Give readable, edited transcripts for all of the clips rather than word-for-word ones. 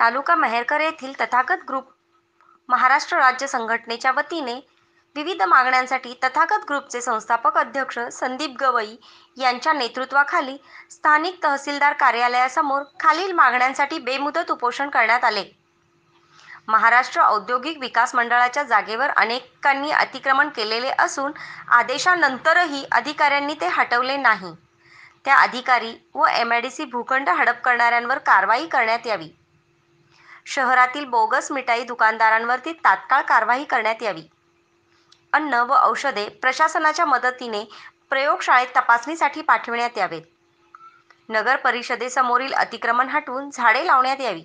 तालुका मेहरकर येथील तथागत ग्रुप महाराष्ट्र राज्य संघटनेच्या वतीने विविध मागण्यांसाठी तथागत ग्रुपचे संस्थापक अध्यक्ष संदीप गवई यांच्या नेतृत्वाखाली स्थानिक तहसीलदार कार्यालयासमोर खालील मागण्यांसाठी बेमुदत उपोषण करण्यात आले. महाराष्ट्र औद्योगिक विकास मंडळाच्या जागेवर अनेकांनी अतिक्रमण केलेले असून आदेशानंतरही अधिकाऱ्यांनी ते हटवले नाही. त्या अधिकारी व MIDC भूखंड हडप करणाऱ्यांवर कारवाई करण्यात यावी. शहरातील बोगस मिठाई दुकानदारांवरती तात्काळ कारवाई करण्यात यावी. अन्न व औषधे प्रशासनाच्या मदतीने प्रयोगशाळेत तपासणीसाठी पाठविण्यात यावेत. नगर परिषदेसमोरील अतिक्रमण हटवून झाडे लावण्यात यावी.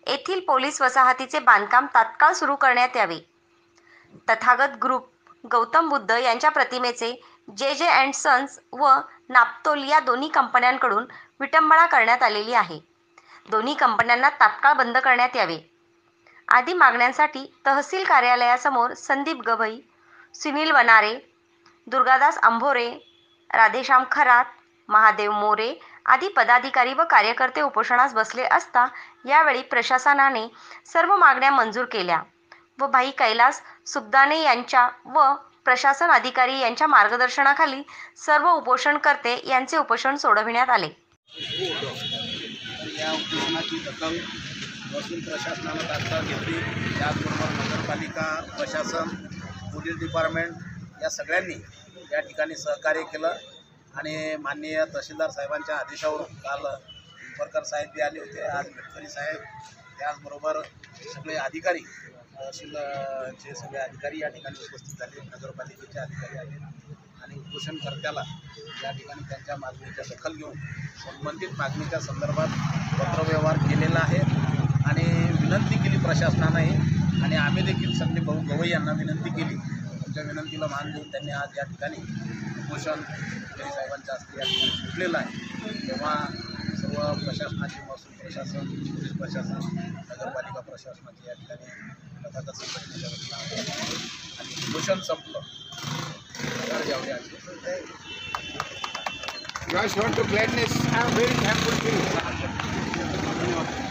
येथील पोलीस वसाहतीचे बांधकाम तात्काळ सुरू करण्यात यावे. तथागत ग्रुप गौतम बुद्ध यांच्या प्रतिमेचे JJ अँड सन्स व नाप्तोल या दोन्ही कंपन्यांकडून विटंबना करण्यात आलेली आहे. दोन्ही कंपन्यांना तात्काळ बंद करण्यात यावे. आदी मागण्यांसाठी तहसील कार्यालयासमोर संदीप गवई, सुनील वनारे, दुर्गादास अंभोरे, राधेश्याम खरात, महादेव मोरे आदी पदाधिकारी व कार्यकर्ते उपोषणास बसले असता यावेळी प्रशासनाने सर्व मागण्या मंजूर केल्या व भाई कैलास सुखदाने यांच्या व प्रशासन अधिकारी यांच्या मार्गदर्शनाखाली सर्व उपोषणकर्ते यांचे उपोषण सोडविण्यात आले. या उपोषणाची दखल महसूल प्रशासनानं तात्काळ घेतली. त्याचबरोबर नगरपालिका प्रशासन, पोलीस डिपार्टमेंट या सगळ्यांनी या ठिकाणी सहकार्य केलं आणि माननीय तहसीलदार साहेबांच्या आदेशावरून काल पिंपरकर साहेब बी आले होते, आज गडकरी साहेब, त्याचबरोबर सगळे अधिकारी तहसीलचे सगळे अधिकारी या ठिकाणी उपस्थित झाले, नगरपालिकेचे अधिकारी आले आणि उपोषणकर्त्याला या ठिकाणी त्यांच्या मागणीच्या दखल घेऊन संबंधित मागणीच्या संदर्भात पत्रव्यवहार केलेला आहे आणि विनंती केली प्रशासनानंही आणि आम्ही देखील संदीप भाऊ गवई यांना विनंती केली. तुमच्या विनंतीला मान देऊन त्यांनी आज या ठिकाणी उपोषण गडकरी साहेबांच्या हस्ते या ठिकाणी सुटलेलं आहे. तेव्हा सर्व प्रशासनाचे महसूल प्रशासन, पोलीस प्रशासन, नगरपालिका प्रशासनाचे या ठिकाणी तथागत संघटनेच्या वतीनं आणि उपोषण संपलं. You guys want to gladness. I am very thankful to you.